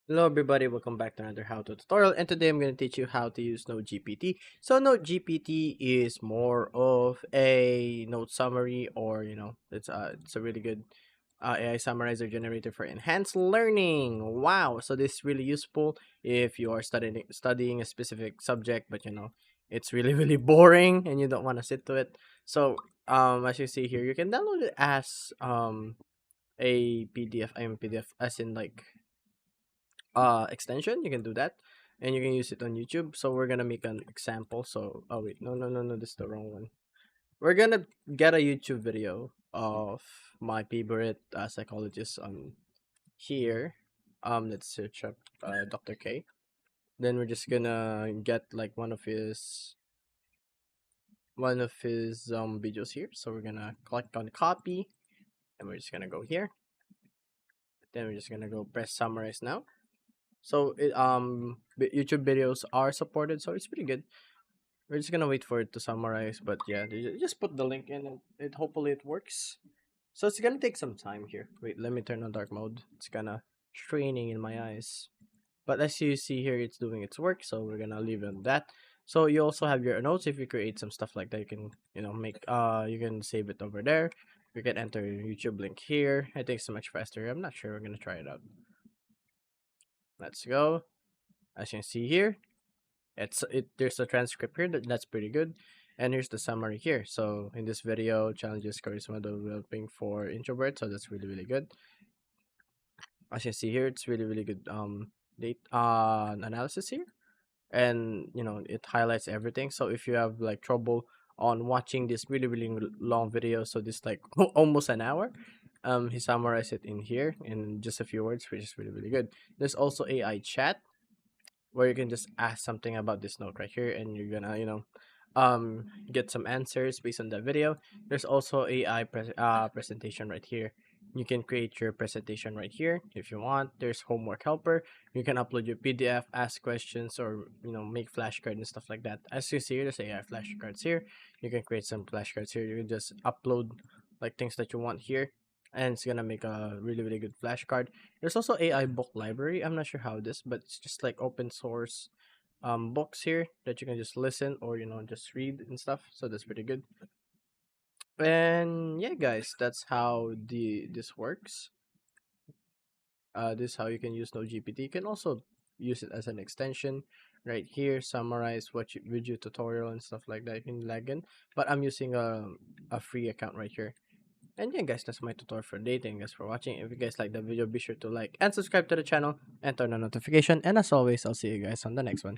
Hello everybody, welcome back to another how to tutorial, and today I'm going to teach you how to use NoteGPT. So NoteGPT is more of a note summary, or it's a really good AI summarizer generator for enhanced learning. Wow, so this is really useful if you are studying a specific subject, but it's really really boring and you don't want to sit to it. So as you see here, you can download it as a PDF. I mean PDF as in like extension. You can do that, and you can use it on YouTube. So we're gonna make an example. So oh wait, no, this is the wrong one. We're gonna get a YouTube video of my favorite psychologist on here. Let's search up Dr. K. Then we're just gonna get like one of his videos here. So we're gonna click on copy, and we're just gonna go here. Then we're just gonna go press summarize now. So YouTube videos are supported, so it's pretty good. We're just gonna wait for it to summarize, but yeah, just put the link in, and it hopefully it works. So it's gonna take some time here. Wait, let me turn on dark mode. It's kinda straining in my eyes. But as you see here, it's doing its work, so we're gonna leave it on that. So you also have your notes. If you create some stuff like that, you can make you can save it over there. You can enter your YouTube link here. I think it's so much faster. I'm not sure. We're gonna try it out. Let's go. As you can see here, there's a transcript here that's pretty good, and here's the summary here. So in this video, challenges charisma developing for introverts, so that's really really good. As you see here, it's really really good date analysis here, and it highlights everything. So if you have like trouble on watching this really really long video, so this like almost an hour, he summarized it in here in just a few words, which is really really good. There's also AI chat where you can just ask something about this note right here, and you're gonna get some answers based on that video. There's also presentation right here. You can create your presentation right here if you want. There's homework helper. You can upload your PDF, ask questions, or make flashcards and stuff like that. As you see, there's AI flashcards here. You can create some flashcards here. You can just upload like things that you want here, and it's gonna make a really really good flashcard. There's also AI book library. I'm not sure how this, but it's just like open source books here that you can just listen or just read and stuff. So that's pretty good. And yeah, guys, that's how this works. This is how you can use NoteGPT. You can also use it as an extension right here. Summarize what you video tutorial and stuff like that. You can lag in, but I'm using a free account right here. And yeah, guys, that's my tutorial for today. Thank you guys for watching. If you guys like the video, be sure to like and subscribe to the channel and turn on notification. And as always, I'll see you guys on the next one.